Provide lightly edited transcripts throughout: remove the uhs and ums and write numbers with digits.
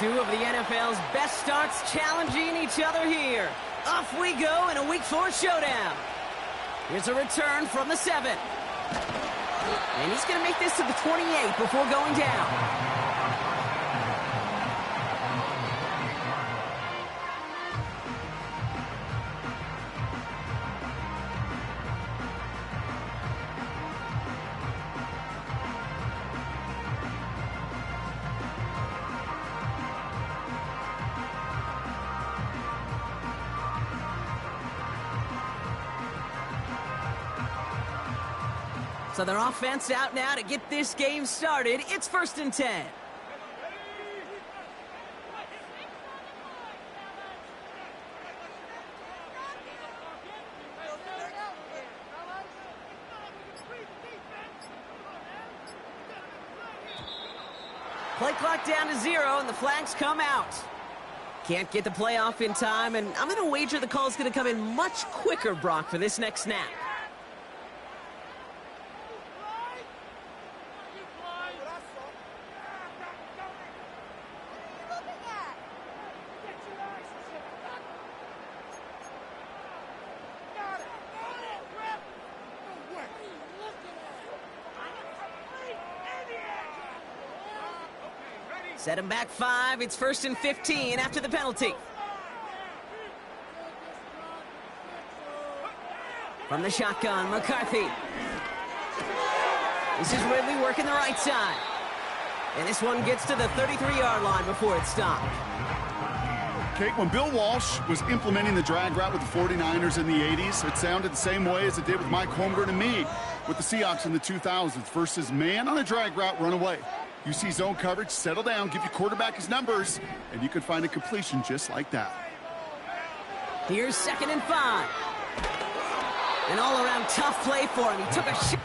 Two of the NFL's best starts challenging each other here. Off we go in a Week 4 showdown. Here's a return from the 7. And he's going to make this to the 28 before going down. So their offense out now to get this game started. It's 1st and 10. Play clock down to 0, and the flags come out. Can't get the play off in time, and I'm going to wager the call is going to come in much quicker, Brock, for this next snap. Set him back 5. It's 1st and 15 after the penalty. From the shotgun, McCarthy. This is Ridley working the right side. And this one gets to the 33-yard line before it's stopped. Kate, when Bill Walsh was implementing the drag route with the 49ers in the 80s, it sounded the same way as it did with Mike Holmgren and me with the Seahawks in the 2000s versus man on a drag route, run away. You see zone coverage, settle down, give your quarterback his numbers, and you could find a completion just like that. Here's 2nd and 5. An all-around tough play for him. He took a shot.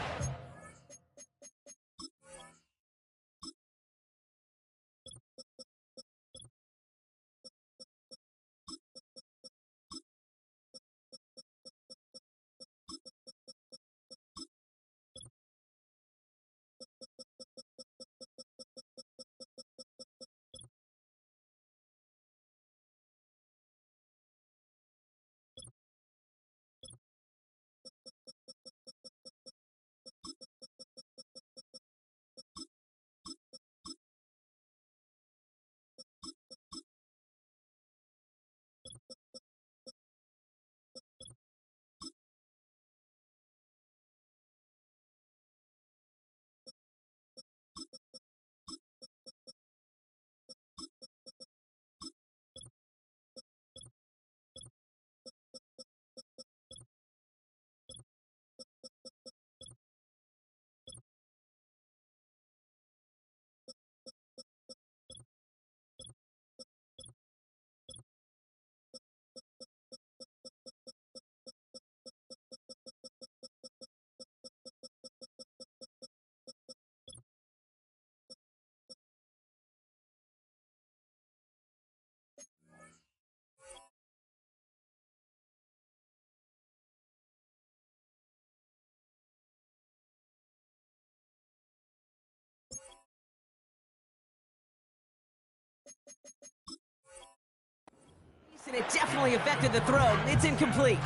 And it definitely affected the throw. It's incomplete.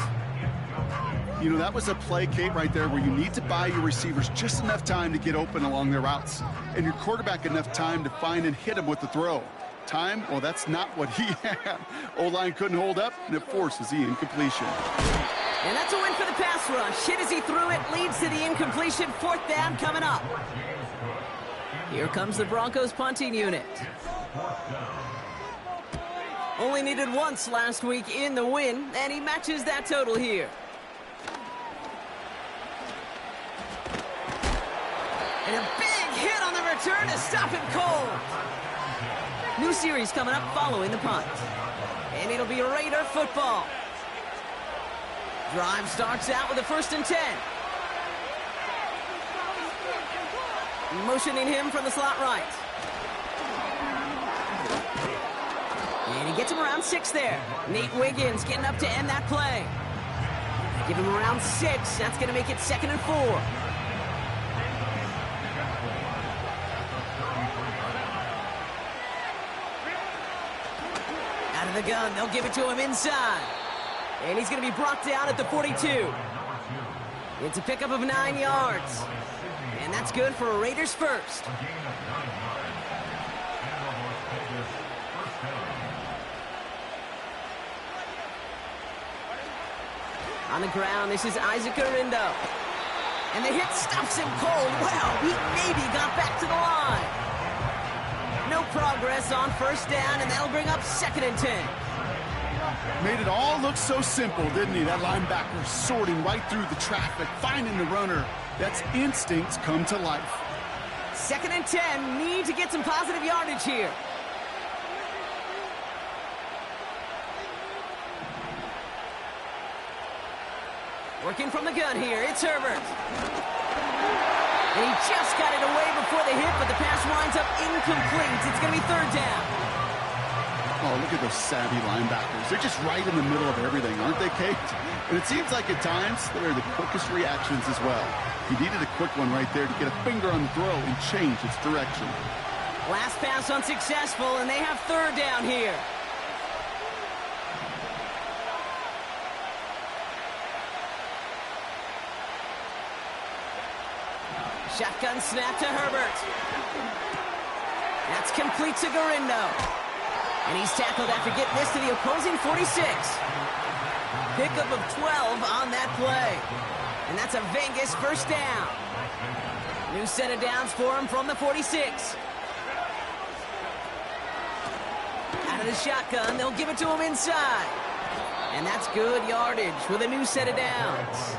You know, that was a play, Kate, right there where you need to buy your receivers just enough time to get open along their routes, and your quarterback enough time to find and hit him with the throw. Time, well, that's not what he had. O-line couldn't hold up, and it forces the incompletion. And that's a win for the pass rush. Hit as he threw it, leads to the incompletion. 4th down coming up. Here comes the Broncos punting unit. Only needed once last week in the win, and he matches that total here. And a big hit on the return to stop him cold. New series coming up following the punt. And it'll be Raider football. Drive starts out with a 1st and 10. Motioning him from the slot right. And he gets him around 6 there. Nate Wiggins getting up to end that play. Give him around 6. That's going to make it 2nd and 4. Out of the gun, they'll give it to him inside. And he's going to be brought down at the 42. It's a pickup of 9 yards. And that's good for a Raiders first. On the ground, this is Isaac Arindo. And the hit stops him cold. Wow, he maybe got back to the line. No progress on first down, and that'll bring up 2nd and 10. Made it all look so simple, didn't he? That linebacker sorting right through the traffic, finding the runner. That's instincts come to life. 2nd and 10, need to get some positive yardage here. Working from the gun here, it's Herbert. And he just got it away before the hit, but the pass winds up incomplete. It's going to be 3rd down. Oh, look at those savvy linebackers. They're just right in the middle of everything, aren't they, Kate? And it seems like at times they're the quickest reactions as well. He needed a quick one right there to get a finger on the throw and change its direction. Last pass unsuccessful, and they have 3rd down here. Shotgun snap to Herbert. That's complete to Garindo. And he's tackled after getting this to the opposing 46. Pickup of 12 on that play. And that's a Vegas first down. New set of downs for him from the 46. Out of the shotgun, they'll give it to him inside. And that's good yardage with a new set of downs.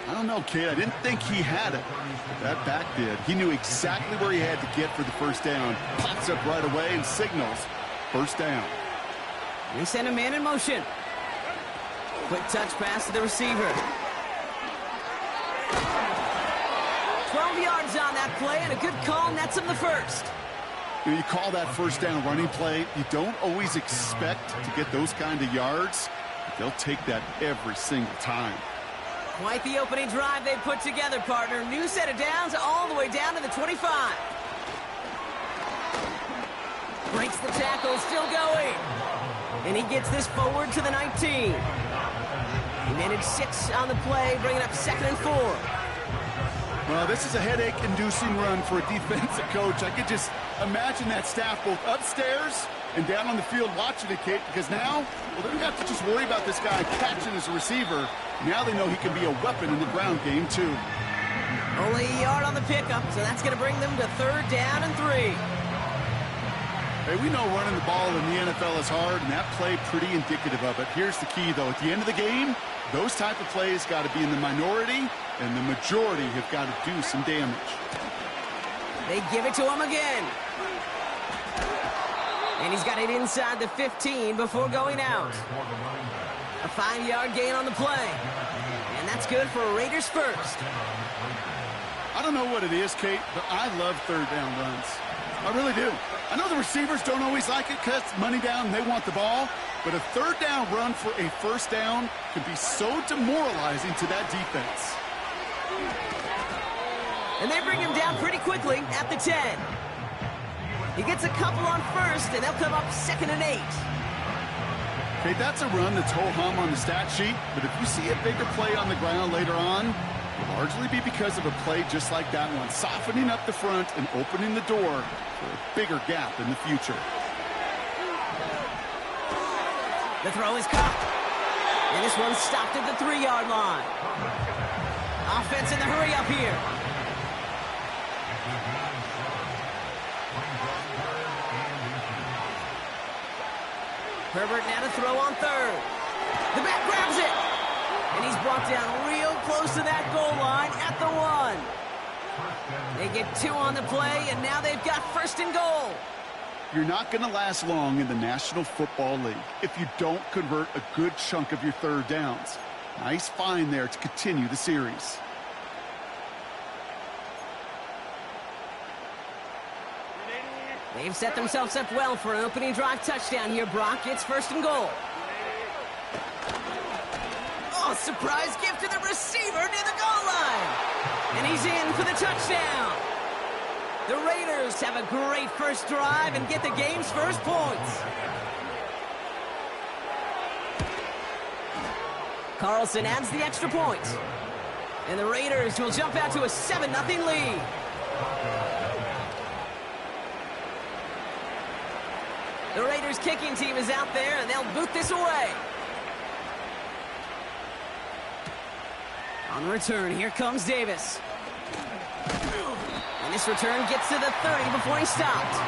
I don't know, kid. I didn't think he had it. That back did. He knew exactly where he had to get for the first down. Pops up right away and signals first down. They send a man in motion. Quick touch pass to the receiver. 12 yards on that play, and a good call nets him the first. You call that first down running play. You don't always expect to get those kind of yards. But they'll take that every single time. Quite the opening drive they put together, partner. New set of downs all the way down to the 25. Breaks the tackle, still going. And he gets this forward to the 19. He managed 6 on the play, bringing up 2nd and 4. Well, this is a headache-inducing run for a defensive coach. I could just imagine that staff both upstairs and down on the field watching it, Kate, because now, well, they don't have to just worry about this guy catching as a receiver. Now they know he can be a weapon in the ground game, too. Only a yard on the pickup, so that's going to bring them to 3rd down and 3. Hey, we know running the ball in the NFL is hard, and that play pretty indicative of it. Here's the key, though. At the end of the game, those type of plays got to be in the minority, and the majority have got to do some damage. They give it to him again. And he's got it inside the 15 before going out. A 5-yard gain on the play. And that's good for a Raiders first. I don't know what it is, Kate, but I love 3rd down runs. I really do. I know the receivers don't always like it because it's money down and they want the ball, but a 3rd down run for a first down can be so demoralizing to that defense. And they bring him down pretty quickly at the 10. He gets a couple on first, and they'll come up 2nd and 8. Okay, that's a run that's ho-hum on the stat sheet, but if you see a bigger play on the ground later on, it'll largely be because of a play just like that one, softening up the front and opening the door for a bigger gap in the future. The throw is caught. And this one's stopped at the 3-yard line. Offense in the hurry up here. Herbert now to throw on 3rd. The back grabs it. And he's brought down real close to that goal line at the 1. They get 2 on the play, and now they've got 1st and goal. You're not going to last long in the National Football League if you don't convert a good chunk of your 3rd downs. Nice find there to continue the series. They've set themselves up well for an opening drive touchdown here, Brock. It's 1st and goal. Oh, surprise gift to the receiver near the goal line. And he's in for the touchdown. The Raiders have a great first drive and get the game's first points. Carlson adds the extra point. And the Raiders will jump out to a 7-0 lead. The Raiders kicking team is out there, and they'll boot this away. On the return, here comes Davis. And this return gets to the 30 before he stopped.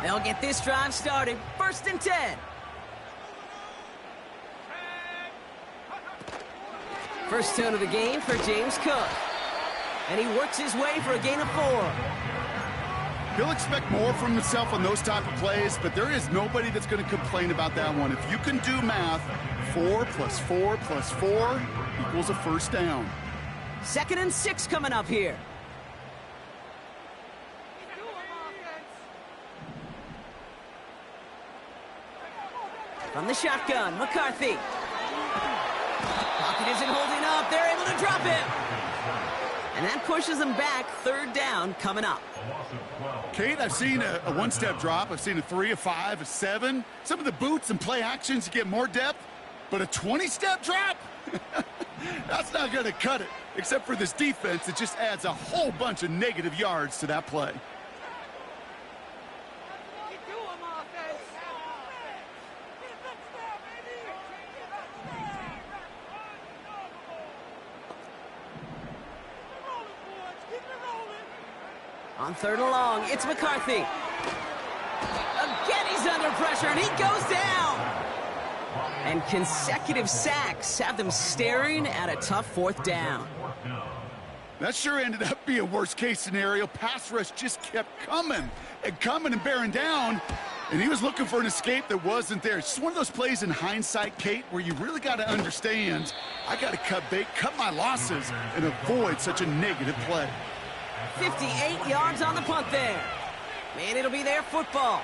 They'll get this drive started. 1st and 10. First tone of the game for James Cook. And he works his way for a gain of 4. He'll expect more from himself on those type of plays, but there is nobody that's going to complain about that one. If you can do math, 4 plus 4 plus 4 equals a first down. 2nd and 6 coming up here. From the shotgun, McCarthy. Pocket isn't holding up. They're able to drop him. And that pushes them back. 3rd down coming up. Kate, I've seen a one-step drop. I've seen a 3, a 5, a 7. Some of the boots and play actions, you get more depth. But a 20-step drop? That's not going to cut it. Except for this defense, it just adds a whole bunch of negative yards to that play. On 3rd and long, it's McCarthy. Again, he's under pressure, and he goes down. And consecutive sacks have them staring at a tough 4th down. That sure ended up being a worst-case scenario. Pass rush just kept coming and bearing down, and he was looking for an escape that wasn't there. It's just one of those plays in hindsight, Kate, where you really got to understand, I got to cut bait, cut my losses, and avoid such a negative play. 58 yards on the punt there. Man, it'll be their football.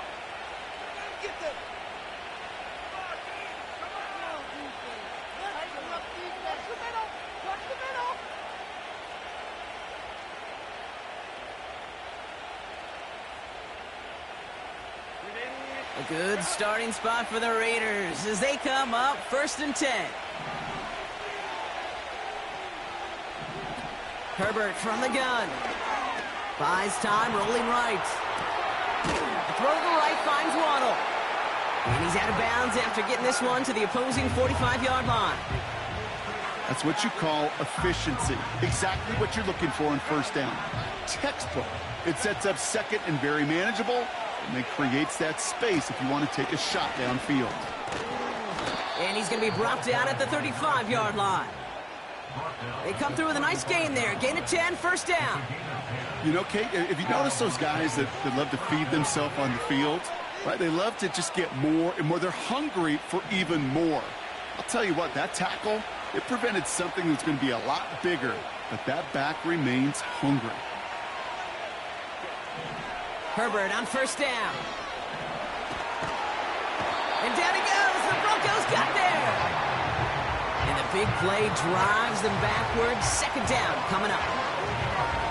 A good starting spot for the Raiders as they come up 1st and 10. Herbert from the gun. Buys time, rolling right. The throw to the right finds Waddle. And he's out of bounds after getting this one to the opposing 45-yard line. That's what you call efficiency. Exactly what you're looking for in 1st down. Textbook. It sets up 2nd and very manageable, and it creates that space if you want to take a shot downfield. And he's going to be brought down at the 35-yard line. They come through with a nice gain there. Gain of 10, 1st down. You know, Kate, if you notice those guys that love to feed themselves on the field, right? They love to just get more and more. They're hungry for even more. I'll tell you what, that tackle, it prevented something that's going to be a lot bigger, but that back remains hungry. Herbert on 1st down. And down he goes. The Broncos got there. And the big play drives them backwards. 2nd down coming up.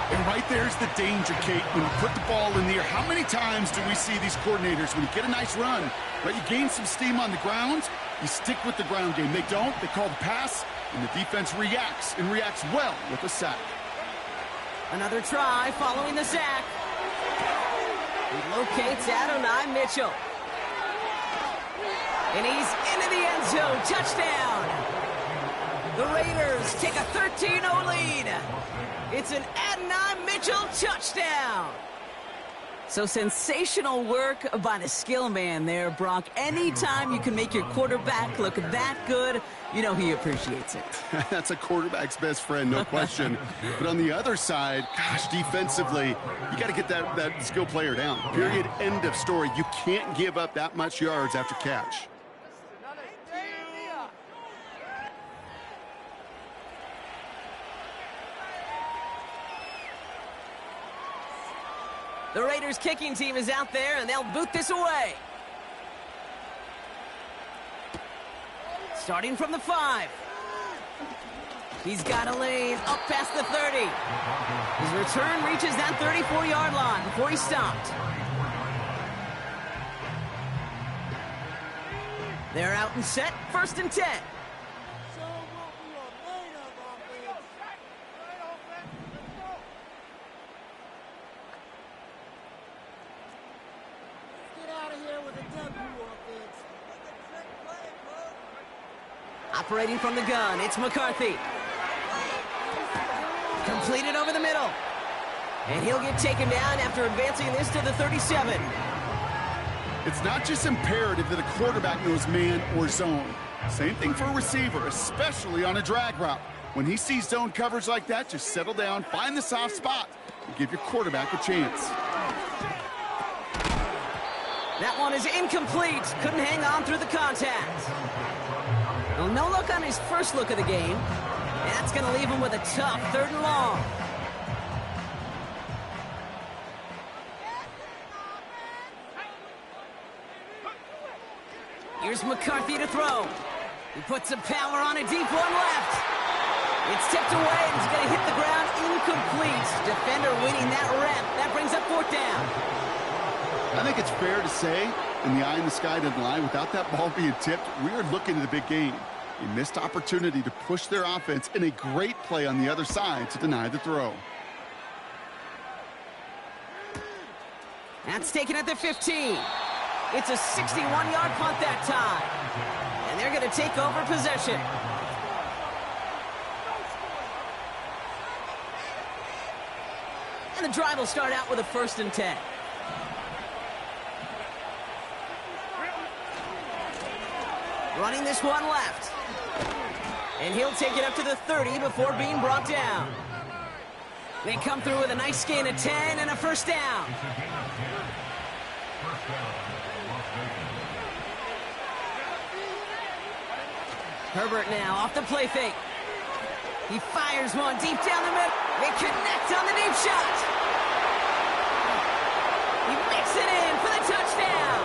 And right there's the danger, Kate, when you put the ball in the air. How many times do we see these coordinators, when you get a nice run, right, you gain some steam on the ground, you stick with the ground game. They don't. They call the pass, and the defense reacts, and reacts well with a sack. Another try following the sack. He locates Adonai Mitchell. And he's into the end zone. Touchdown. The Raiders take a 13-0 lead. It's an Adonai Mitchell touchdown. So sensational work by the skill man there, Brock. Anytime you can make your quarterback look that good, you know he appreciates it. That's a quarterback's best friend, no question. But on the other side, gosh, defensively, you got to get that skill player down. Period, end of story. You can't give up that much yards after catch. The Raiders kicking team is out there, and they'll boot this away. Starting from the 5. He's got a lane up past the 30. His return reaches that 34-yard line before he stopped. They're out and set, 1st and 10. Operating from the gun, it's McCarthy. Completed over the middle. And he'll get taken down after advancing this to the 37. It's not just imperative that a quarterback knows man or zone. Same thing for a receiver, especially on a drag route. When he sees zone coverage like that, just settle down, find the soft spot, and give your quarterback a chance. That one is incomplete. Couldn't hang on through the contact. Well, no look on his first look of the game. That's going to leave him with a tough 3rd and long. Here's McCarthy to throw. He puts some power on a deep one left. It's tipped away and it's going to hit the ground incomplete. Defender winning that rep. That brings up 4th down. I think it's fair to say, in the eye in the sky doesn't lie, without that ball being tipped, we are looking at a big game. A missed opportunity to push their offense and a great play on the other side to deny the throw. That's taken at the 15. It's a 61-yard punt that time. And they're going to take over possession. And the drive will start out with a 1st and 10. Running this one left. And he'll take it up to the 30 before being brought down. They come through with a nice gain of 10 and a 1st down. Herbert now off the play fake. He fires one deep down the middle. They connect on the deep shot. He makes it in for the touchdown.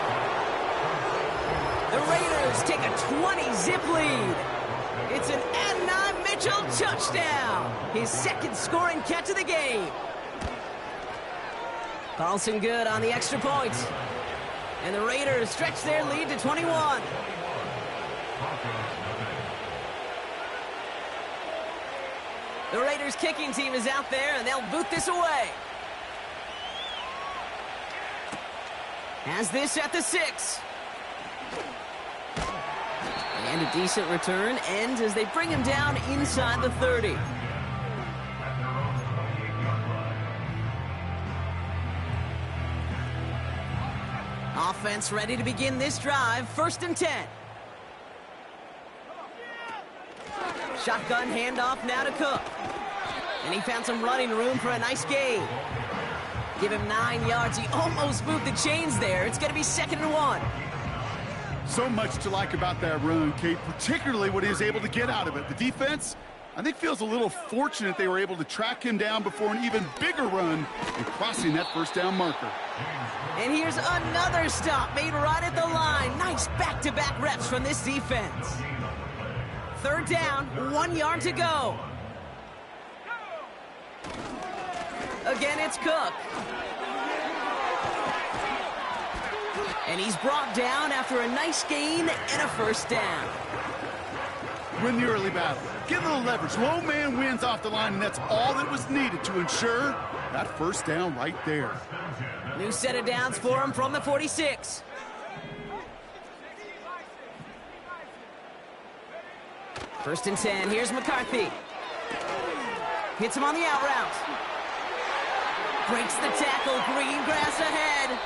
The Raiders take a 20-zip lead. It's an Adonai Mitchell touchdown. His 2nd scoring catch of the game. Carlson good on the extra point. And the Raiders stretch their lead to 21. The Raiders kicking team is out there, and they'll boot this away. Has this at the 6. And a decent return ends as they bring him down inside the 30. Offense ready to begin this drive. 1st and 10. Shotgun handoff now to Cook. And he found some running room for a nice gain. Give him 9 yards. He almost moved the chains there. It's going to be 2nd and 1. So much to like about that run, Kate, particularly what he was able to get out of it. The defense, I think, feels a little fortunate they were able to track him down before an even bigger run and crossing that 1st down marker. And here's another stop made right at the line. Nice back-to-back reps from this defense. 3rd down, 1 yard to go. Again, it's Cook. And he's brought down after a nice gain and a 1st down. Win the early battle. Get a little leverage. Low man wins off the line, and that's all that was needed to ensure that 1st down right there. New set of downs for him from the 46. First and 10. Here's McCarthy. Hits him on the out route. Breaks the tackle. Green grass ahead.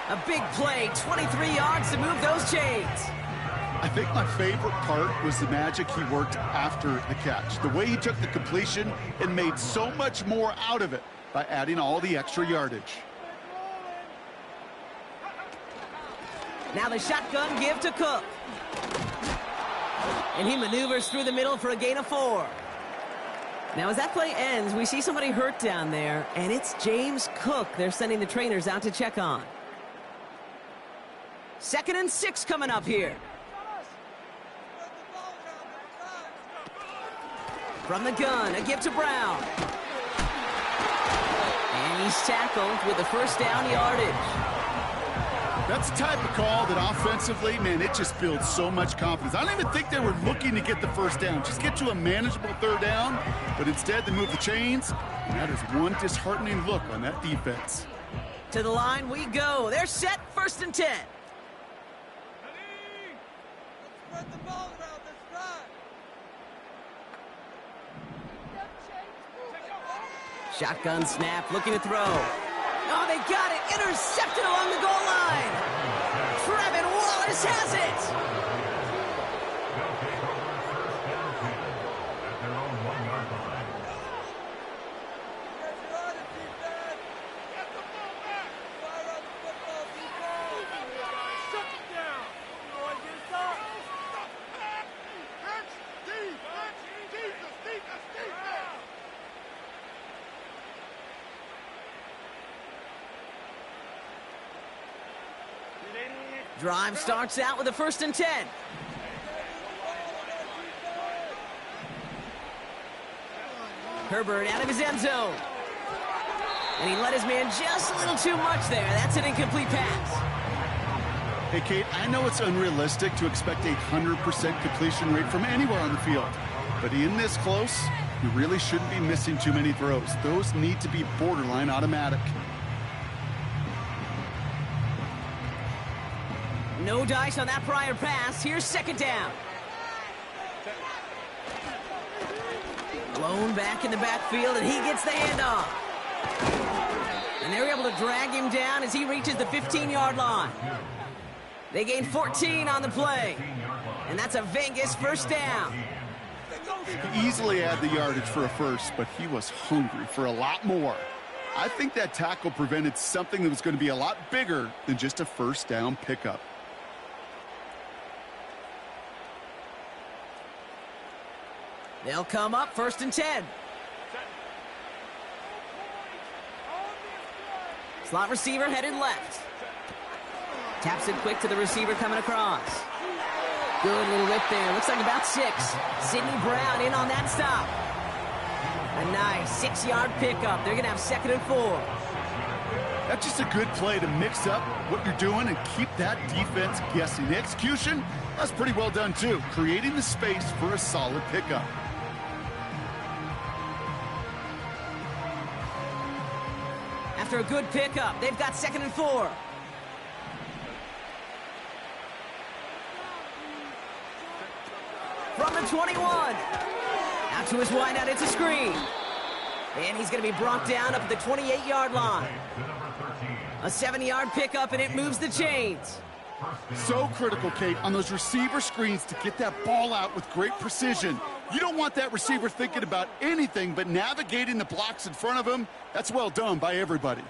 A big play. 23 yards to move those chains. I think my favorite part was the magic he worked after the catch. The way he took the completion and made so much more out of it by adding all the extra yardage. Now the shotgun give to Cook. And he maneuvers through the middle for a gain of 4. Now as that play ends, we see somebody hurt down there, and it's James Cook they're sending the trainers out to check on. 2nd and 6 coming up here. From the gun, a give to Brown. And he's tackled with the 1st down yardage. That's the type of call that offensively, man, it just builds so much confidence. I don't even think they were looking to get the first down. Just get to a manageable third down, but instead they move the chains, and that is one disheartening look on that defense. To the line we go. They're set, 1st and 10. Spread the ball around this drive. Shotgun snap, looking to throw. Oh, they got it. Intercepted along the goal line. Trevin Wallace has it. Drive starts out with a 1st and 10. Herbert out of his end zone. And he let his man just a little too much there. That's an incomplete pass. Hey, Kate, I know it's unrealistic to expect a 100% completion rate from anywhere on the field. But in this close, you really shouldn't be missing too many throws. Those need to be borderline automatic. No dice on that prior pass. Here's 2nd down. Blown back in the backfield, and he gets the handoff. And they're able to drag him down as he reaches the 15-yard line. They gain 14 on the play. And that's a Vegas 1st down. He easily had the yardage for a first, but he was hungry for a lot more. I think that tackle prevented something that was going to be a lot bigger than just a 1st down pickup. They'll come up 1st and 10. Slot receiver headed left. Taps it quick to the receiver coming across. Good little whip there. Looks like about 6. Sidney Brown in on that stop. A nice 6-yard pickup. They're going to have 2nd and 4. That's just a good play to mix up what you're doing and keep that defense guessing. The execution, that's pretty well done too. Creating the space for a solid pickup. After a good pickup, they've got 2nd and 4. From the 21. Out to his wideout, it's a screen. And he's going to be brought down up at the 28-yard line. A 7-yard pickup, and it moves the chains. So critical, Kate, on those receiver screens to get that ball out with great precision. You don't want that receiver thinking about anything but navigating the blocks in front of him. That's well done by everybody.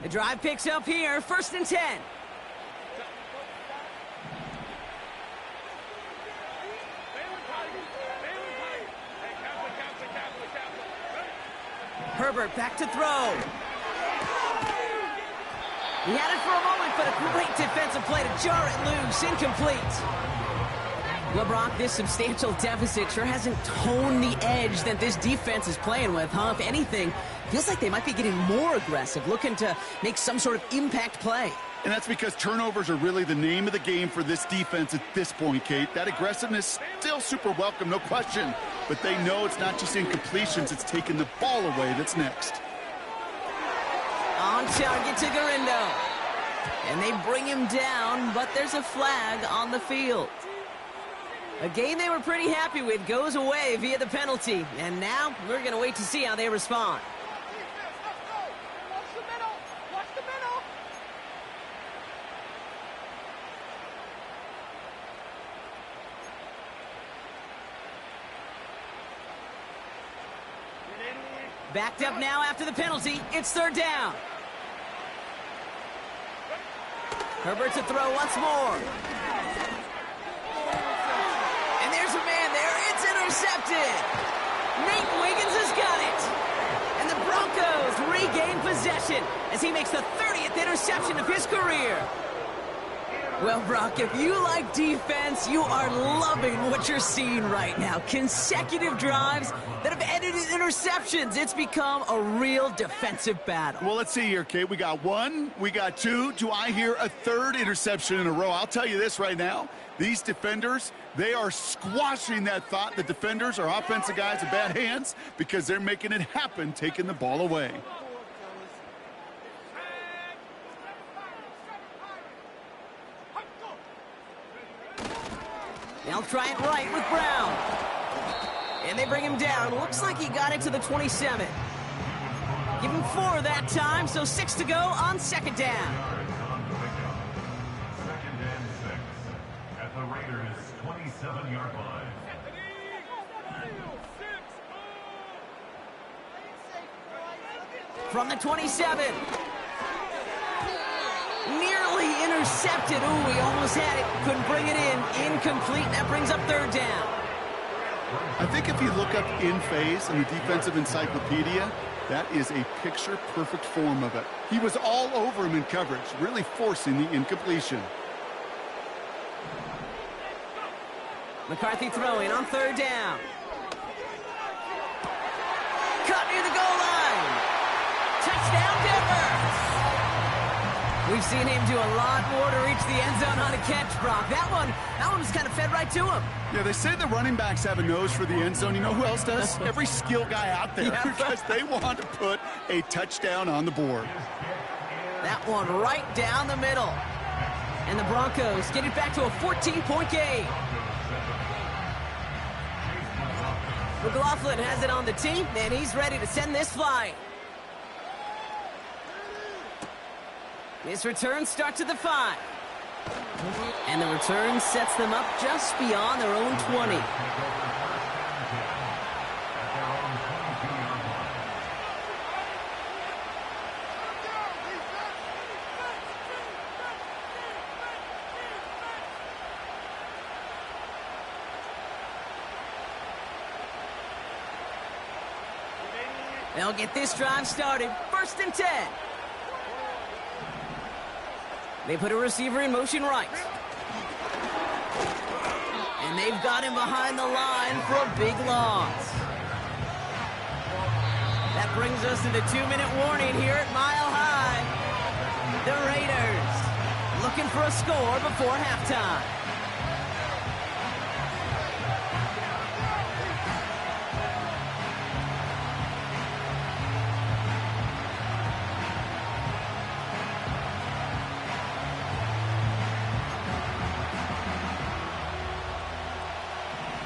The drive picks up here, 1st and 10. Herbert back to throw. He had it for a moment, but a great defensive play to jar it loose. Incomplete. LeBron, this substantial deficit sure hasn't toned the edge that this defense is playing with, huh? If anything, feels like they might be getting more aggressive, looking to make some sort of impact play. And that's because turnovers are really the name of the game for this defense at this point, Kate. That aggressiveness still super welcome, no question. But they know it's not just incompletions, it's taking the ball away that's next. On target to Garindo. And they bring him down, but there's a flag on the field. A game they were pretty happy with goes away via the penalty. And now we're going to wait to see how they respond. Backed up now after the penalty. It's 3rd down. Herbert to throw once more. And there's a man there. It's intercepted. Nate Wiggins has got it. And the Broncos regain possession as he makes the 30th interception of his career. Well, Brock, if you like defense, you are loving what you're seeing right now. Consecutive drives that have ended in interceptions. It's become a real defensive battle. Well, let's see here, Kate. We got one, we got two. Do I hear a third interception in a row? I'll tell you this right now. These defenders, they are squashing that thought. The defenders are offensive guys in bad hands because they're making it happen, taking the ball away. They'll try it right with Brown. And they bring him down. Looks like he got it to the 27. Give him 4 that time, so 6 to go on second down. Second and 6 at the Raiders' 27-yard line. From the 27. Nearly intercepted. Ooh, he almost had it. Couldn't bring it in. Incomplete. That brings up third down. I think if you look up in phase in the defensive encyclopedia, that is a picture-perfect form of it. He was all over him in coverage, really forcing the incompletion. McCarthy throwing on third down. Cut near the goal line. Touchdown, Denver. We've seen him do a lot more to reach the end zone on a catch, Brock. That one was kind of fed right to him. Yeah, they say the running backs have a nose for the end zone. You know who else does? Every skill guy out there, Yeah. because they want to put a touchdown on the board. That one right down the middle. And the Broncos get it back to a 14-point game. McLaughlin has it on the team, and he's ready to send this flying. This return starts at the 5. And the return sets them up just beyond their own 20. They'll get this drive started. 1st and 10. They put a receiver in motion right. And they've got him behind the line for a big loss. That brings us to the 2-minute warning here at Mile High. The Raiders looking for a score before halftime.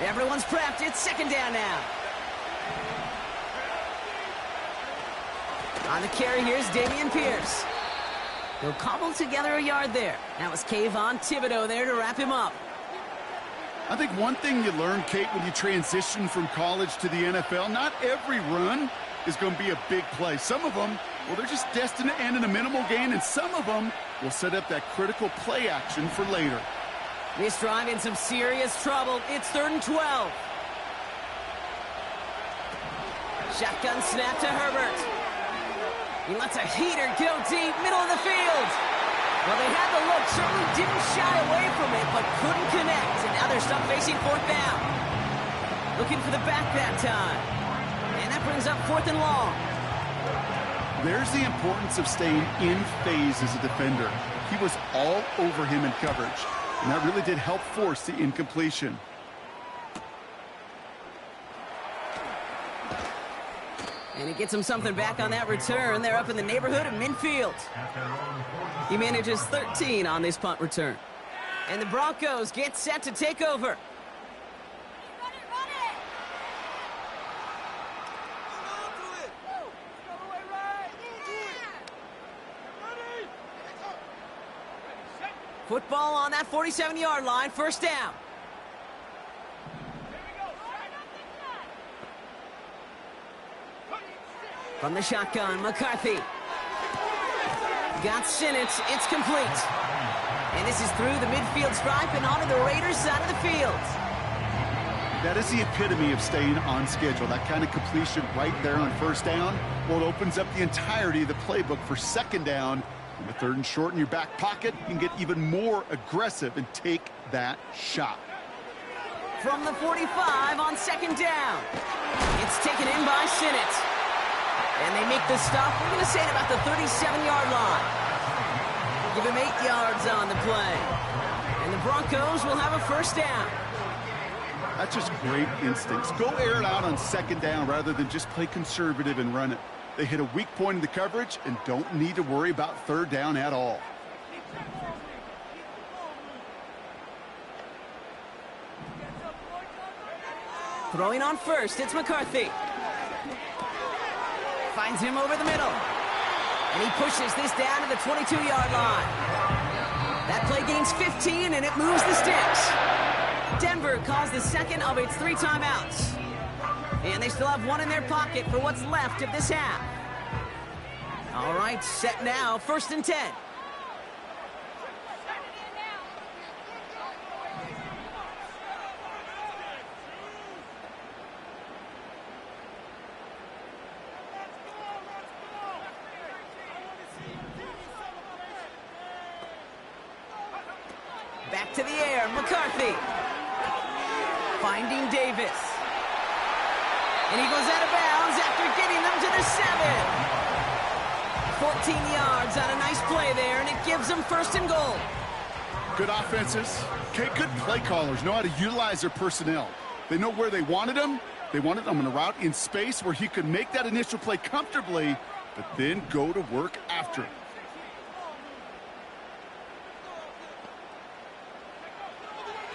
Everyone's prepped. It's second down now. On the carry, here's Dameon Pierce. He'll cobble together a yard there. That was Kayvon Thibodeau there to wrap him up. I think one thing you learn, Kate, when you transition from college to the NFL, not every run is going to be a big play. Some of them, well, they're just destined to end in a minimal gain, and some of them will set up that critical play action for later. This drive in some serious trouble. It's 3rd and 12. Shotgun snap to Herbert. He lets a heater go deep, middle of the field. Well, they had the look, certainly didn't shy away from it, but couldn't connect. And now they're stuck facing 4th down. Looking for the back that time. And that brings up 4th and long. There's the importance of staying in phase as a defender. He was all over him in coverage. And that really did help force the incompletion. And he gets him something back on that return. They're up in the neighborhood of midfield. He manages 13 on this punt return. And the Broncos get set to take over. Football on that 47-yard line, 1st down. From the shotgun, McCarthy. Got Sinnott, it's complete. And this is through the midfield stripe and onto the Raiders' side of the field. That is the epitome of staying on schedule. That kind of completion right there on 1st down, well, it opens up the entirety of the playbook for 2nd down With 3rd and short in your back pocket, you can get even more aggressive and take that shot. From the 45 on 2nd down. It's taken in by Sinnott. And they make the stop, we're going to say at about the 37-yard line. Give him 8 yards on the play. And the Broncos will have a 1st down. That's just great instincts. Go air it out on 2nd down rather than just play conservative and run it. They hit a weak point in the coverage and don't need to worry about 3rd down at all. Throwing on 1st, it's McCarthy. Finds him over the middle. And he pushes this down to the 22-yard line. That play gains 15, and it moves the sticks. Denver calls the 2nd of its 3 timeouts. And they still have 1 in their pocket for what's left of this half. All right, set now, 1st and 10. Back to the air, McCarthy. Finding Davis. And he goes out of bounds after getting them to the 7. 14 yards on a nice play there, and it gives them 1st and goal. Good offenses. Okay, good play callers know how to utilize their personnel. They know where they wanted him. They wanted him on a route in space where he could make that initial play comfortably, but then go to work after it.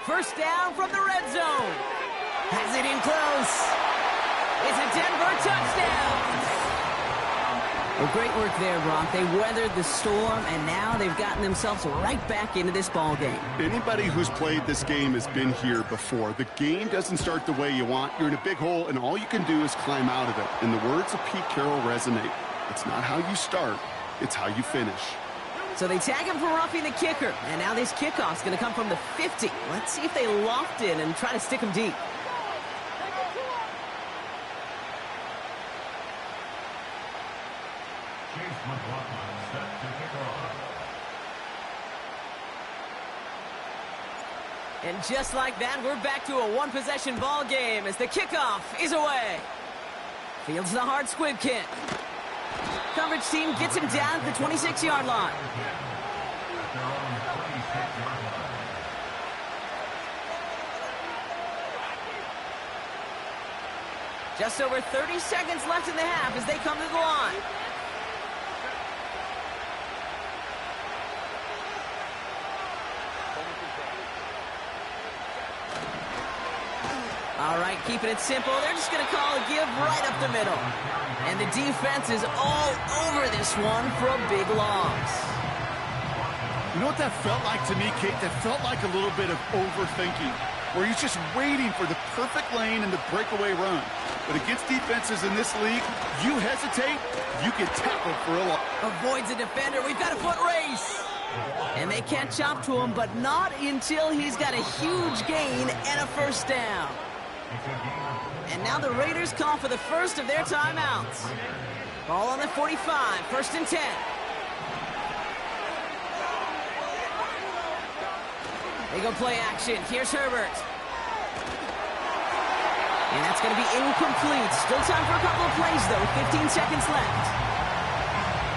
First down from the red zone. Has it in close. It's a Denver touchdown. Well, great work there, Brock. They weathered the storm, and now they've gotten themselves right back into this ball game. Anybody who's played this game has been here before. The game doesn't start the way you want. You're in a big hole, and all you can do is climb out of it. And the words of Pete Carroll resonate. It's not how you start, it's how you finish. So they tag him for roughing the kicker, and now this kickoff's going to come from the 50. Let's see if they loft it and try to stick him deep. And just like that, we're back to a one-possession ball game as the kickoff is away. Fields the hard squib kick. Coverage team gets him down at the 26-yard line. Just over 30 seconds left in the half as they come to the line. All right, keeping it simple. They're just going to call a give right up the middle. And the defense is all over this one for a big loss. You know what that felt like to me, Kate? That felt like a little bit of overthinking, where he's just waiting for the perfect lane and the breakaway run. But against defenses in this league, you hesitate, you get tackled for a loss. Avoids a defender. We've got a foot race. And they can't chop to him, but not until he's got a huge gain and a first down. And now the Raiders call for the first of their timeouts. Ball on the 45, 1st and 10. They go play action. Here's Herbert. And that's going to be incomplete. Still time for a couple of plays, though. 15 seconds left.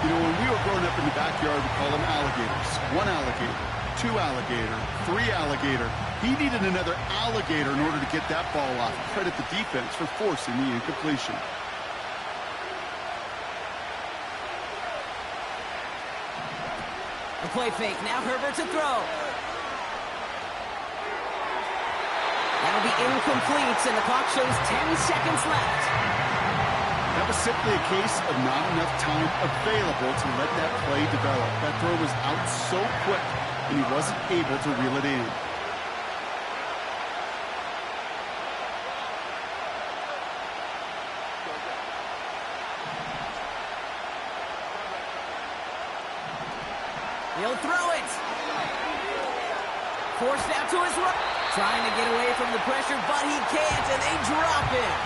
You know, when we were growing up in the backyard, we call them alligators. 1 alligator, 2 alligator, 3 alligator. He needed another alligator in order to get that ball off. Credit the defense for forcing the incompletion. A play fake. Now Herbert to throw. That'll be incomplete, and the clock shows 10 seconds left. That was simply a case of not enough time available to let that play develop. That throw was out so quick, and he wasn't able to reel it in. He'll throw it. Forced out to his right. Trying to get away from the pressure, but he can't, and they drop it.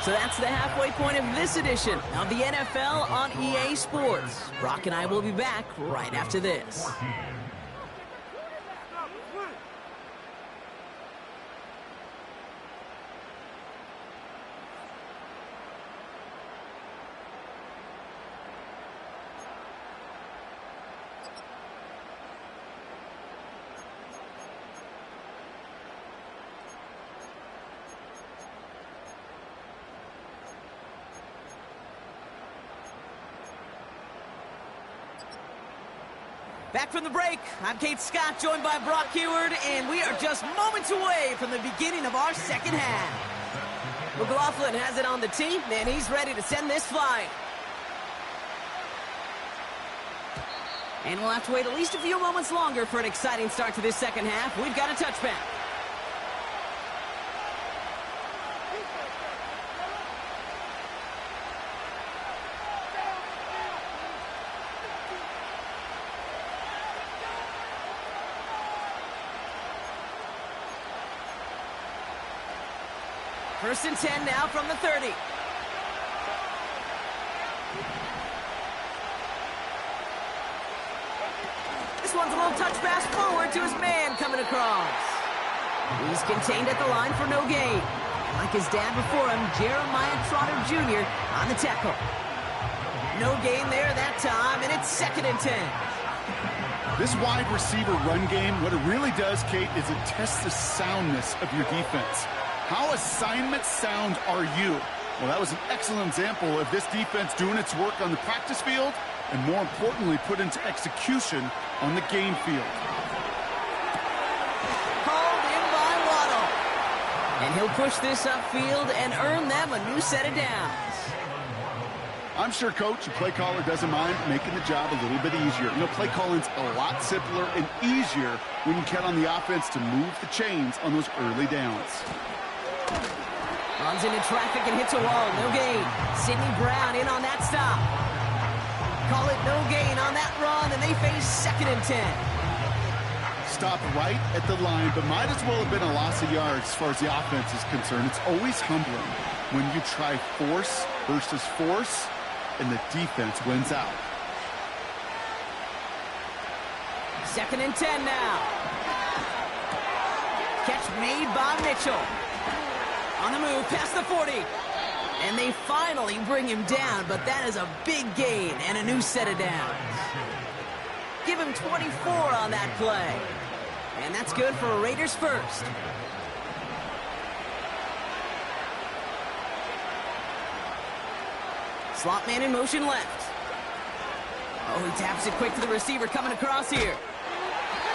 So that's the halfway point of this edition of the NFL on EA Sports. Brock and I will be back right after this. 14. Back from the break, I'm Kate Scott, joined by Brock Heward, and we are just moments away from the beginning of our second half. McLaughlin has it on the tee, and he's ready to send this flying. And we'll have to wait at least a few moments longer for an exciting start to this second half. We've got a touchback. First and 10 now from the 30. This one's a little touch pass forward to his man coming across. He's contained at the line for no gain. Like his dad before him, Jeremiah Trotter Jr. on the tackle. No gain there that time, and it's second and 10. This wide receiver run game, what it really does, Kate, is it tests the soundness of your defense. How assignment sound are you? Well, that was an excellent example of this defense doing its work on the practice field and, more importantly, put into execution on the game field. Called in by Waddle. And he'll push this upfield and earn them a new set of downs. I'm sure, Coach, the play caller doesn't mind making the job a little bit easier. You know, play calling's a lot simpler and easier when you count on the offense to move the chains on those early downs. Runs into traffic and hits a wall. No gain. Sidney Brown in on that stop. Call it no gain on that run, and they face second and 10. Stopped right at the line, but might as well have been a loss of yards as far as the offense is concerned. It's always humbling when you try force versus force, and the defense wins out. Second and 10 now. Catch made by Mitchell. On the move, past the 40. And they finally bring him down, but that is a big gain and a new set of downs. Give him 24 on that play. And that's good for a Raiders first. Slot man in motion left. Oh, he taps it quick to the receiver coming across here.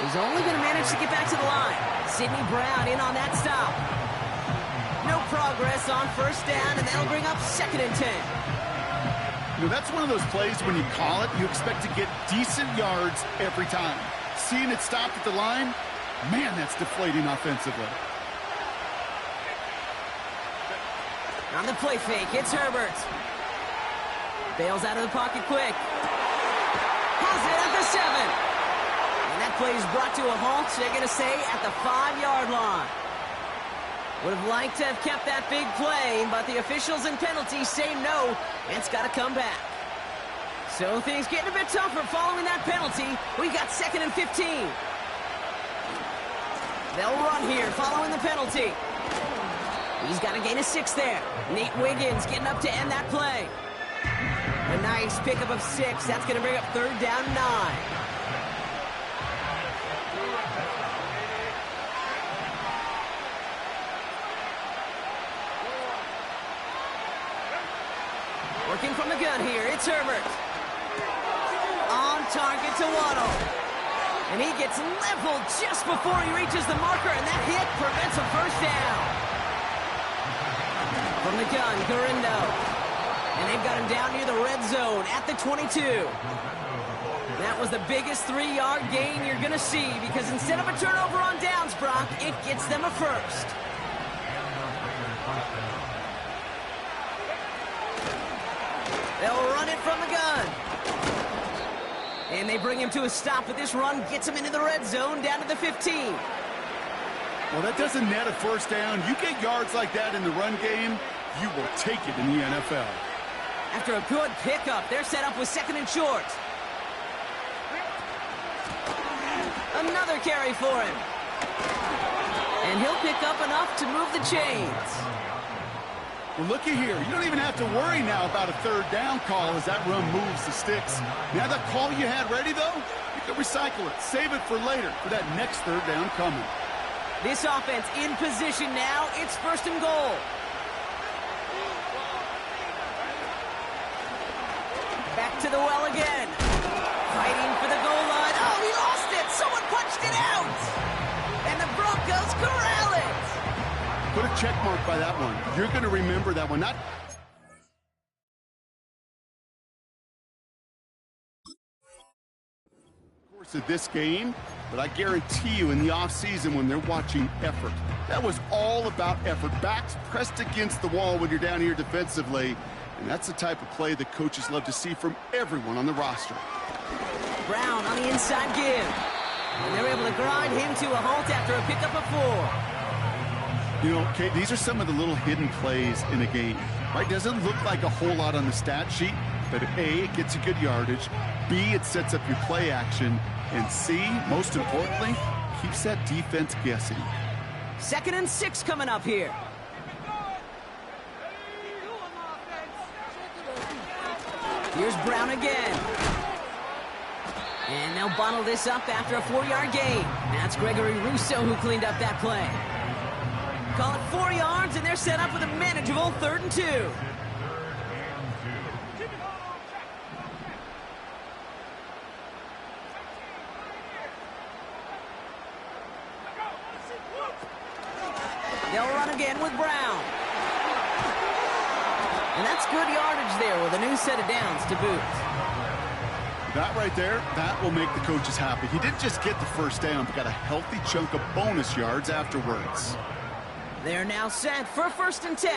He's only going to manage to get back to the line. Sidney Brown in on that stop. No progress on first down, and that'll bring up second and 10. You know, that's one of those plays when you call it, you expect to get decent yards every time. Seeing it stopped at the line, man, that's deflating offensively. On the play fake, it's Herbert. Bails out of the pocket quick. Has it at the 7. And that play is brought to a halt, they're going to say, at the 5-yard line. Would have liked to have kept that big play, but the officials and penalties say no, and it's got to come back. So things getting a bit tougher following that penalty. We got second and 15. They'll run here following the penalty. He's got to gain a 6 there. Nate Wiggins getting up to end that play. A nice pickup of 6. That's going to bring up third down 9. Working from the gun here, it's Herbert. On target to Waddle. And he gets leveled just before he reaches the marker, and that hit prevents a first down. From the gun, Garindo. And they've got him down near the red zone at the 22. That was the biggest 3-yard gain you're going to see, because instead of a turnover on downs, Brock, it gets them a first. They'll run it from the gun. And they bring him to a stop, but this run gets him into the red zone down to the 15. Well, that doesn't net a first down. You get yards like that in the run game, you will take it in the NFL. After a good pickup, they're set up with 2nd and short. Another carry for him. And he'll pick up enough to move the chains. Well, looky here. You don't even have to worry now about a 3rd down call as that run moves the sticks. Now that call you had ready, though, you can recycle it. Save it for later for that next 3rd down coming. This offense in position now. It's 1st and goal. Back to the well again. Fighting for the goal line. Oh, he lost it. Someone punched it out. And the Broncos corral it. Put a check mark by that one. You're going to remember that one. Not course of this game, but I guarantee you in the offseason when they're watching effort, that was all about effort. Backs pressed against the wall when you're down here defensively. And that's the type of play that coaches love to see from everyone on the roster. Brown on the inside give. And they're able to grind him to a halt after a pickup of 4. You know, Kate, these are some of the little hidden plays in a game, right? Doesn't look like a whole lot on the stat sheet, but A, it gets you good yardage. B, it sets up your play action. And C, most importantly, keeps that defense guessing. 2nd and 6 coming up here. Here's Brown again. And they'll bottle this up after a 4-yard gain. That's Gregory Rousseau who cleaned up that play. Call it 4 yards, and they're set up with a manageable 3rd and 2. They'll run again with Brown. And that's good yardage there with a new set of downs to boot. That right there, that will make the coaches happy. He didn't just get the 1st down, but got a healthy chunk of bonus yards afterwards. They're now set for 1st and 10.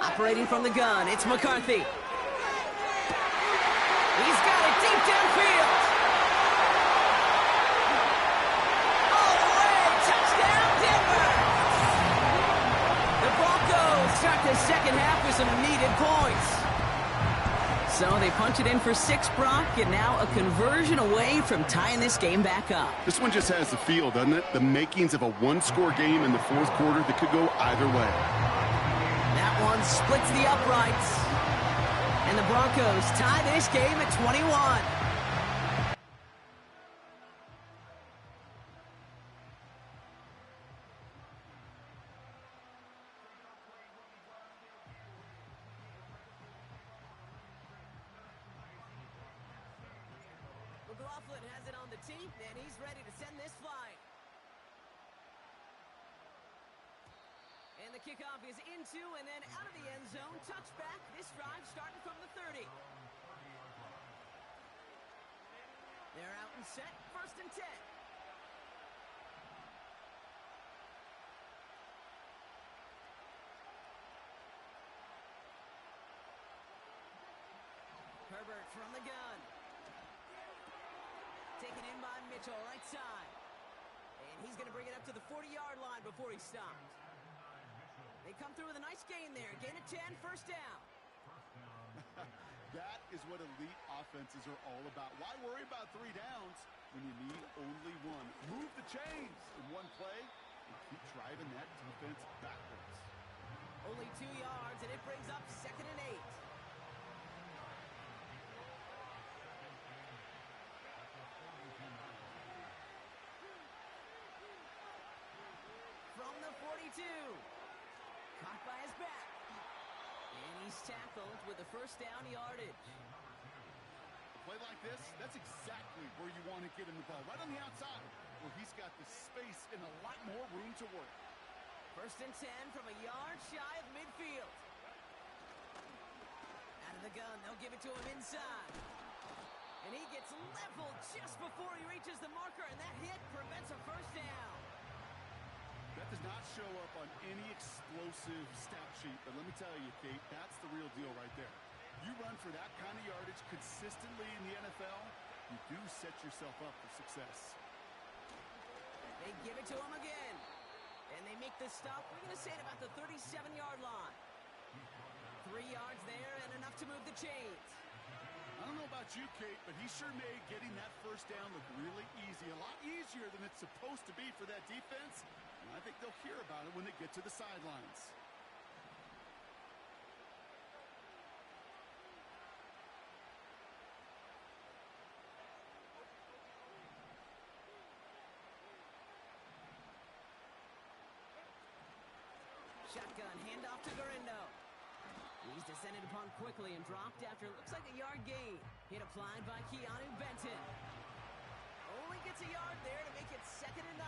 Operating from the gun, it's McCarthy. He's got it deep downfield. All the way, touchdown Denver. The Broncos start the 2nd half with some needed points. So they punch it in for 6, Brock, and now a conversion away from tying this game back up. This one just has the feel, doesn't it? The makings of a 1-score game in the 4th quarter that could go either way. That one splits the uprights. And the Broncos tie this game at 21. McLaughlin has it on the tee, and he's ready to send this flying. And the kickoff is into and then out of the end zone. Touchback. This drive starting from the 30. They're out and set. 1st and 10. Herbert from the gun. Taken in by Mitchell, right side. And he's going to bring it up to the 40-yard line before he stopped. They come through with a nice gain there. Gain of 10, 1st down. That is what elite offenses are all about. Why worry about 3 downs when you need only 1? Move the chains in one play and keep driving that defense backwards. Only 2 yards, and it brings up 2nd and 8. From the 42. Caught by his back. And he's tackled with the 1st down yardage. A play like this, that's exactly where you want to get him the ball. Right on the outside, where he's got the space and a lot more room to work. 1st and 10 from a yard shy of midfield. Out of the gun, they'll give it to him inside. And he gets leveled just before he reaches the marker, and that hit prevents a 1st down. That does not show up on any explosive stat sheet, but let me tell you, Kate, that's the real deal right there. You run for that kind of yardage consistently in the NFL, you do set yourself up for success. They give it to him again. And they make the stop, we're going to say at about the 37-yard line. 3 yards there and enough to move the chains. I don't know about you, Kate, but he sure made getting that first down look really easy. A lot easier than it's supposed to be for that defense. And I think they'll hear about it when they get to the sidelines. Shotgun, handoff to Garindo. He's descended upon quickly and dropped after it looks like a yard gain. Hit applied by Keanu Benton. Only gets a yard there to make it 2nd and 9.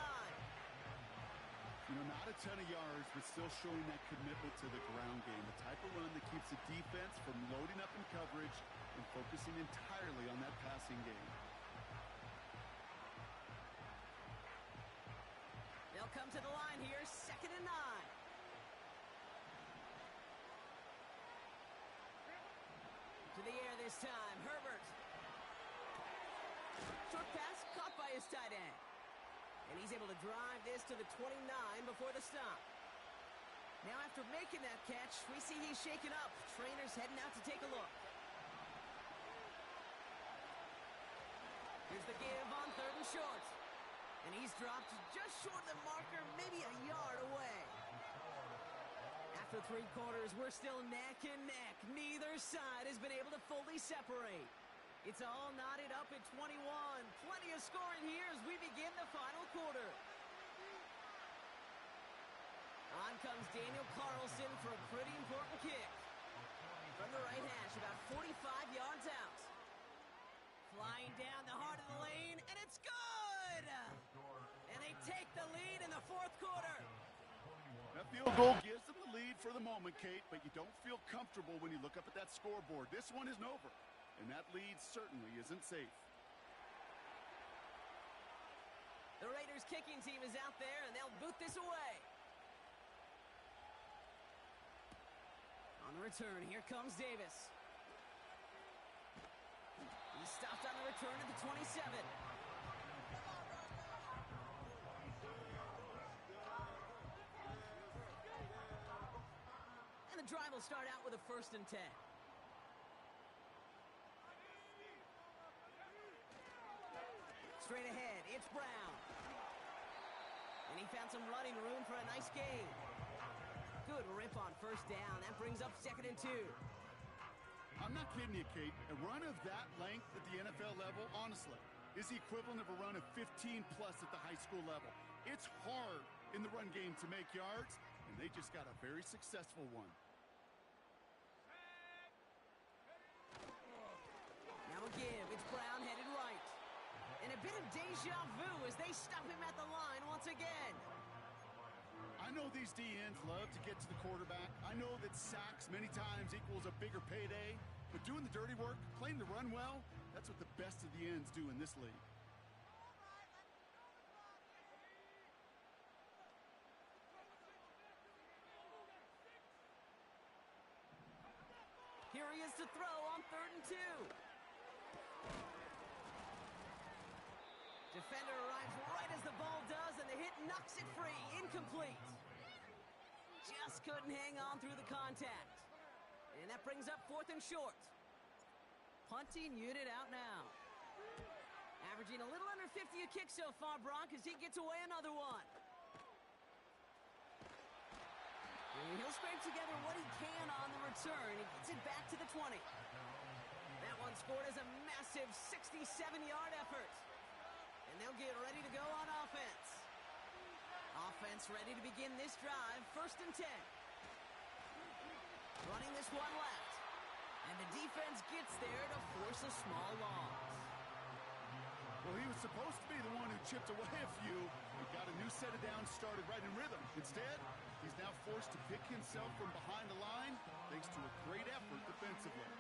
You know, not a ton of yards, but still showing that commitment to the ground game. The type of run that keeps the defense from loading up in coverage and focusing entirely on that passing game. They'll come to the line here, 2nd and 9. To the air this time, Herbert. Short pass caught by his tight end. And he's able to drive this to the 29 before the stop. Now after making that catch, we see he's shaken up. Trainer's heading out to take a look. Here's the give on 3rd and short. And he's dropped just short of the marker, maybe a yard away. After 3 quarters, we're still neck and neck. Neither side has been able to fully separate. It's all knotted up at 21. Plenty of scoring here as we begin the final quarter. On comes Daniel Carlson for a pretty important kick. From the right hash, about 45 yards out. Flying down the heart of the lane, and it's good! And they take the lead in the 4th quarter. That field goal gives them the lead for the moment, Kate, but you don't feel comfortable when you look up at that scoreboard. This one isn't over, and that lead certainly isn't safe. The Raiders kicking team is out there, and they'll boot this away. On the return, here comes Davis. He's stopped on the return at the 27. And the drive will start out with a 1st and 10. Straight ahead, it's Brown. And he found some running room for a nice gain. Good rip on 1st down. That brings up 2nd and 2. I'm not kidding you, Kate. A run of that length at the NFL level, honestly, is the equivalent of a run of 15-plus at the high school level. It's hard in the run game to make yards, and they just got a very successful one. Now a give. It's Brown headed right. And a bit of deja vu as they stop him at the line once again. I know these DNs love to get to the quarterback. I know that sacks many times equals a bigger payday. But doing the dirty work, playing the run well, that's what the best of the ends do in this league. Here he is to throw on 3rd and 2. Defender arrives right as the ball does, and the hit knocks it free. Incomplete. Just couldn't hang on through the contact. And that brings up 4th and short. Punting unit out now. Averaging a little under 50 a kick so far, Brock, as he gets away another one. And he'll scrape together what he can on the return. He gets it back to the 20. That one scored as a massive 67-yard effort. And they'll get ready to go on offense. Offense ready to begin this drive. 1st and 10. Running this one left. And the defense gets there to force a small loss. Well, he was supposed to be the one who chipped away a few. He got a new set of downs started right in rhythm. Instead, he's now forced to pick himself from behind the line thanks to a great effort defensively.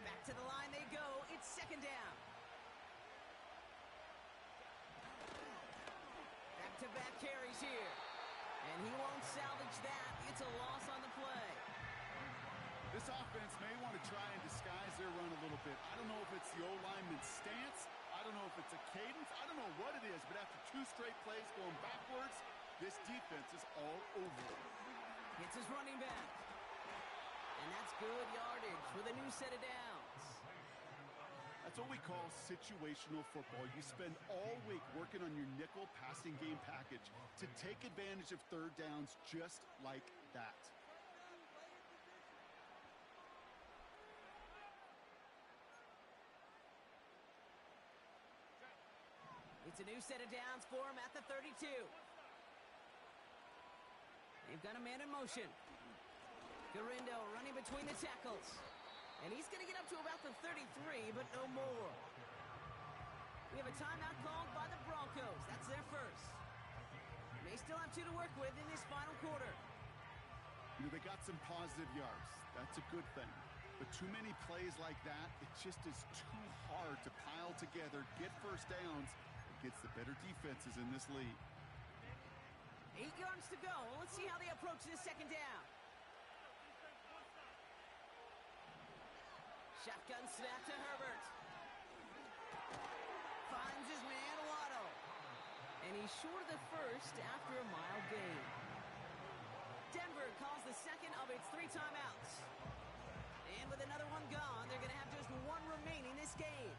Back to the line they go. It's 2nd down. Back-to-back carries here. And he won't salvage that. It's a loss on the play. This offense may want to try and disguise their run a little bit. I don't know if it's the O-lineman's stance. I don't know if it's a cadence. I don't know what it is, but after 2 straight plays going backwards, this defense is all over it. It's his running back. And that's good yardage for the new set of downs. That's what we call situational football. You spend all week working on your nickel passing game package to take advantage of third downs just like that. It's a new set of downs for him at the 32. They've got a man in motion. Garindo running between the tackles. And he's going to get up to about the 33, but no more. We have a timeout called by the Broncos. That's their first. They still have 2 to work with in this final quarter. You know, they got some positive yards. That's a good thing. But too many plays like that, it just is too hard to pile together, get first downs against the better defenses in this league. 8 yards to go. Let's see how they approach this second down. Shotgun snap to Herbert. Finds his man, Waddle. And he's short of the first after a mile gain. Denver calls the second of its 3 timeouts. And with another one gone, they're going to have just 1 remaining this game.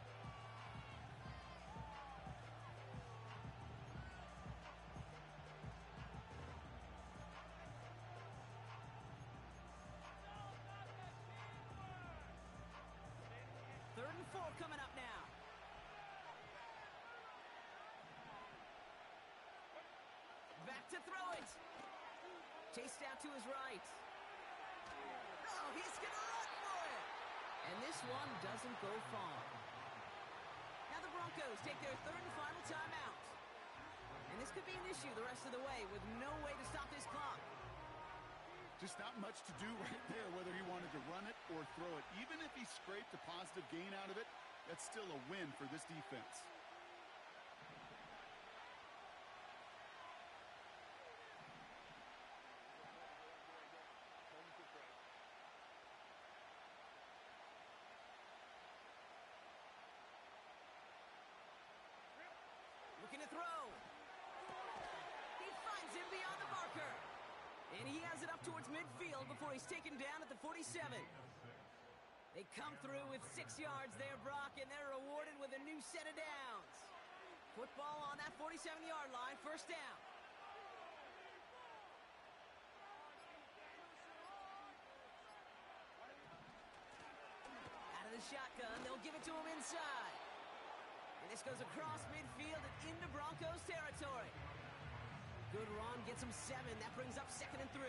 Third and 4 coming up now. Back to throw it. Chased out to his right. Oh, he's going to run for it. And this one doesn't go far. Now the Broncos take their 3rd and final timeout. And this could be an issue the rest of the way with no way to stop this clock. Just not much to do right there, whether he wanted to run it or throw it. Even if he scraped a positive gain out of it, that's still a win for this defense. Looking to throw. He finds him beyond the marker. And he has it up towards midfield before he's taken down at the 47. They come through with 6 yards there, Brock, and they're rewarded with a new set of downs. Football on that 47-yard line, first down. Out of the shotgun, they'll give it to him inside. And this goes across midfield and into Broncos territory. Good run, gets him 7. That brings up 2nd and 3.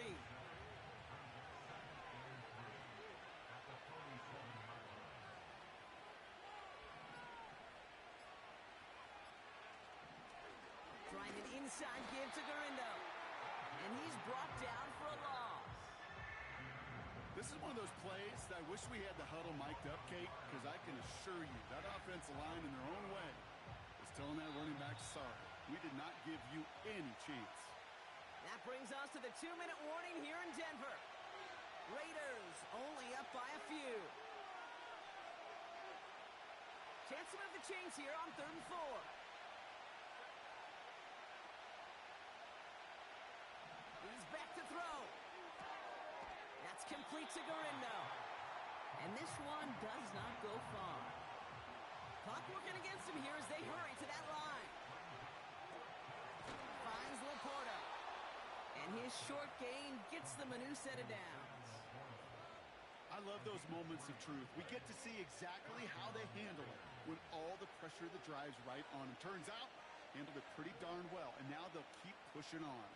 Trying an inside give to Garindo. And he's brought down for a loss. This is one of those plays that I wish we had the huddle mic'd up, Kate, because I can assure you that offensive line in their own way is telling that running back, sorry, we did not give you any chance. That brings us to the 2-minute warning here in Denver. Raiders only up by a few. Chance to move the chains here on 3rd and 4. He's back to throw. That's complete to Garindo. And this one does not go far. Clock working against him here as they hurry to that line. Finds Laporta. And his short gain gets them a new set of downs. I love those moments of truth. We get to see exactly how they handle it when all the pressure of the drive's right on them. Turns out, handled it pretty darn well, and now they'll keep pushing on.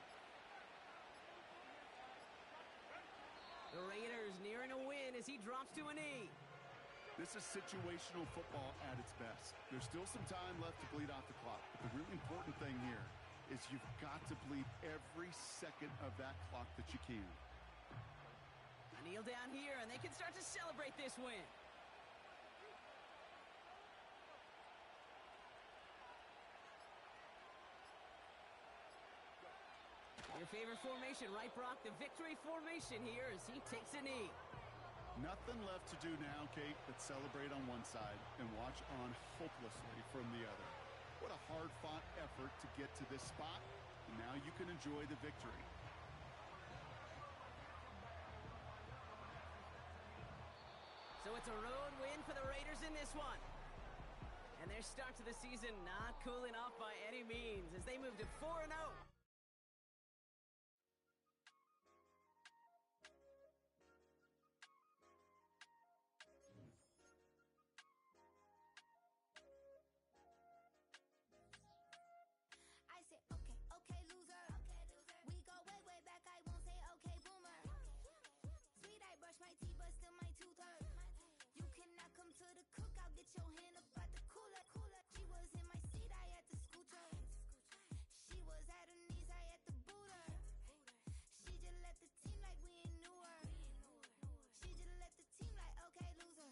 The Raiders nearing a win as he drops to a knee. This is situational football at its best. There's still some time left to bleed off the clock, but the really important thing here is you've got to bleed every second of that clock that you can. A kneel down here, and they can start to celebrate this win. Your favorite formation, right, Brock? The victory formation here as he takes a knee. Nothing left to do now, Kate, but celebrate on one side and watch on hopelessly from the other. What a hard-fought effort to get to this spot, and now you can enjoy the victory. So it's a road win for the Raiders in this one. And their start to the season not cooling off by any means as they move to 4-0. I said, okay, loser. We go way back, I won't say okay, boomer. Sweet, I brush my teeth, but still my tooth hurt. You cannot come to the cookout, get your hand up out the cooler. She was in my seat, I had to scoot her. She was at her knees, I had to boot her. She just left the team like we ain't knew her. She just left the team like, okay, loser.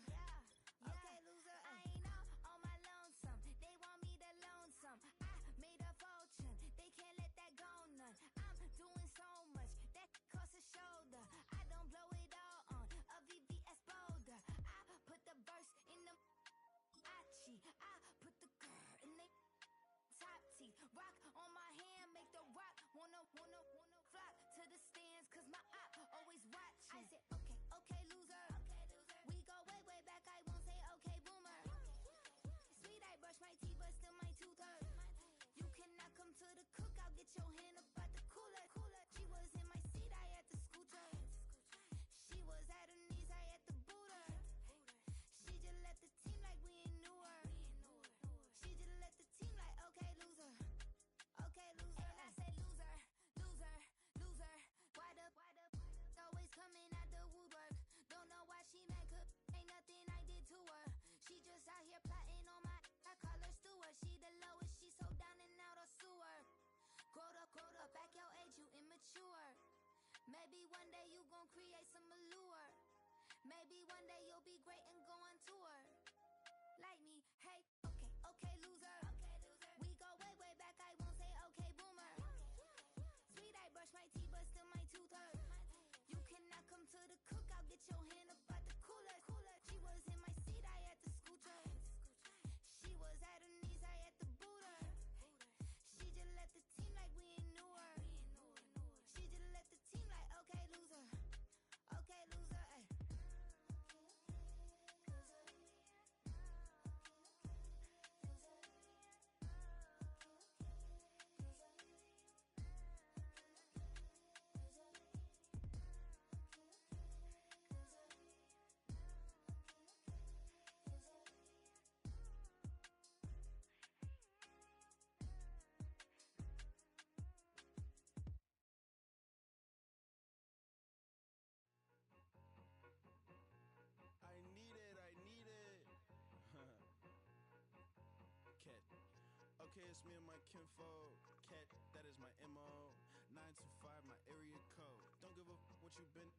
Okay, loser. I ain't on my lonesome. They want me to loan some. I made a fortune. They can't let that go none. I'm doing so much that costs a shoulder. I don't blow it all on a VVS boulder. I put the verse in the I put the girl in the top teeth. Rock on my hand, make the rock wanna flock to the stands, cause my eye always watching. I said, okay, loser. We go way back, I won't say okay, boomer. Sweet, I brush my teeth, but still my tooth hurt. You cannot come to the cookout, get your hand up out the cooler. She was in my seat, I had to scoot her. She was at her knees, I had to boot her. She just left the team like we ain't knew her. She just left the team like, okay, loser. Okay, loser. And I say loser. Why the always coming out the woodwork? Don't know why she mad, cause ain't nothing I did to her. She just out here plotting on my, I call her steward. She the lowest, she so down and out of sewer. Growed up, back your age, you immature. Maybe one day you gon' create some allure. Maybe one day you'll be great and go on tour. Like me, hey, okay, loser. We go way back, I won't say okay, boomer. Sweet, I brush my teeth, but still my tooth hurt. You cannot come to the cookout, get your hand up out the cooler. She was in my seat, I had to scoot her. She was at her knees, I had to boot her. She just left the team like we ain't knew her. She just left the team like, okay, loser. Okay, loser, ay. I need it. Cat. Okay, it's me and my kinfolk. Cat, that is my MO. 925, my area code. Don't give a what you been.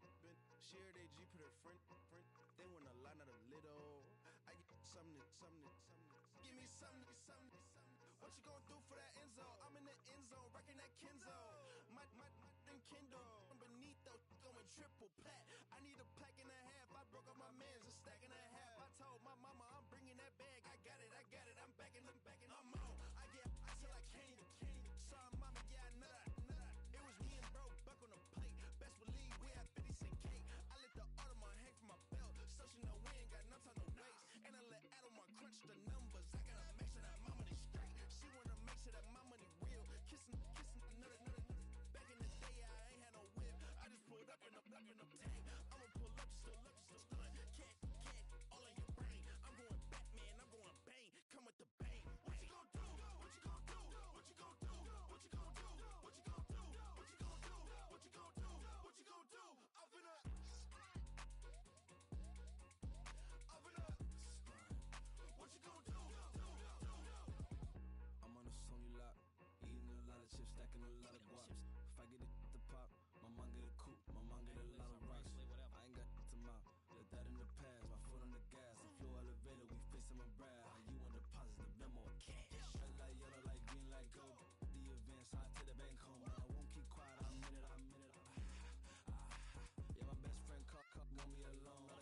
Shared AG, put her friend. They want a lot, not a little. I get something. Give me something. What you gonna do for that Enzo? I'm in the end zone, rocking that Kenzo. My Kindle. From beneath though, going triple plat. I need a pack and a half. I broke up my man's a stack and a half. I told my mama I'm bringing that bag. I got it. I'm backing, I'm on. I get till I can't. Sorry, mama, yeah, I know that. It was me and bro, buck on the plate. Best believe we had 50 cent cake. I let the Audemars hang from my belt, so she know we ain't got no time to waste. And I let Adelmar crunch the numbers. I gotta make sure that my money straight. She wanna make sure that my money real. Kissing another. Back in the day, I ain't had no whip. I just pulled up in a tank. I'ma pull up just to stun. Can't, all in your brain. I'm going Batman, I'm going bang. Come with the bang. What you gon' do? What you gon' do? What you gon' do? What you gon' do? What you gon' do? What you gon' do? What you gon' do? What you gon' do? I'm finna. What you gon' do? I'm on a Sony lot, eating a lot of chips, stacking a lot of guaps. If I get it to pop, my mom get a coupe, my mom get a lot of rocks. I ain't got to mouth, let that in the past, my foot on the gas. I flew elevator, we facing my brad. How you on the positive memo, cash. Red light, yellow light, green light, gold. The events, hot to the bank home. I won't keep quiet, I'm in it. Yeah, my best friend called, want me alone.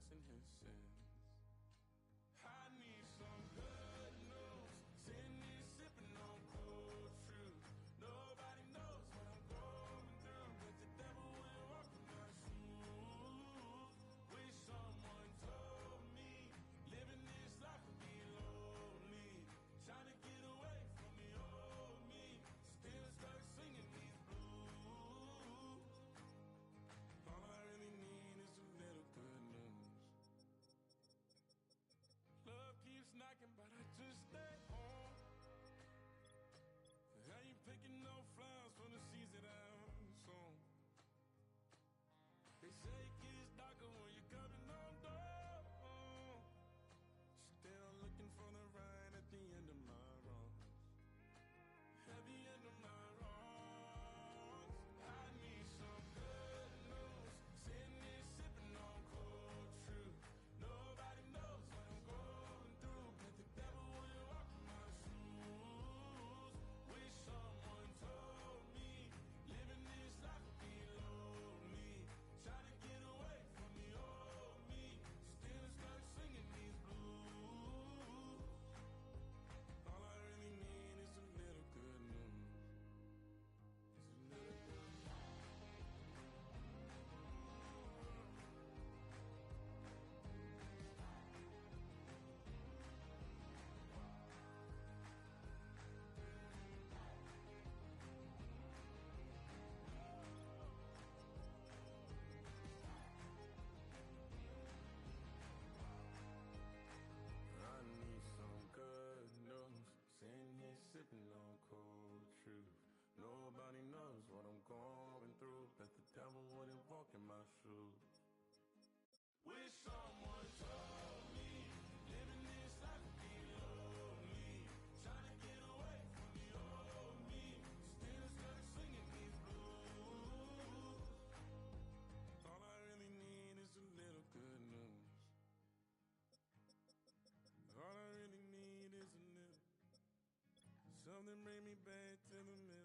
confessing his sins. I need some good news. Sitting here sipping on cold truth. Nobody knows what I'm going through, but the devil went walking my shoes. Wish someone told me living this life would be lonely. Trying to get away from the old me. Still stuck singing these blues. All I really need is a little good news. Love keeps knocking, but I just stay home. How you picking no flowers from the seeds that I'm sown? They say it gets darker when you're coming on door. Still looking for the right at the end of my road. At the end of my road, I need some good news. Sitting here sipping on cold truth. Nobody knows what I'm going through, but the devil will walk in my shoes. Wish someone told me living this life would be lonely. Trying to get away from the old me. Still stuck singing these blues. All I really need is a little good news. It's a little good news. I need some good news. Sitting here sipping on cold truth. Nobody knows what I'm going through, that the devil wouldn't walk in my shoes. Wish someone told me living this life would be lonely. Trying to get away from the old me. Still stuck singing these blues. All I really need is a little good news. All I really need is a little something bring me back to the middle.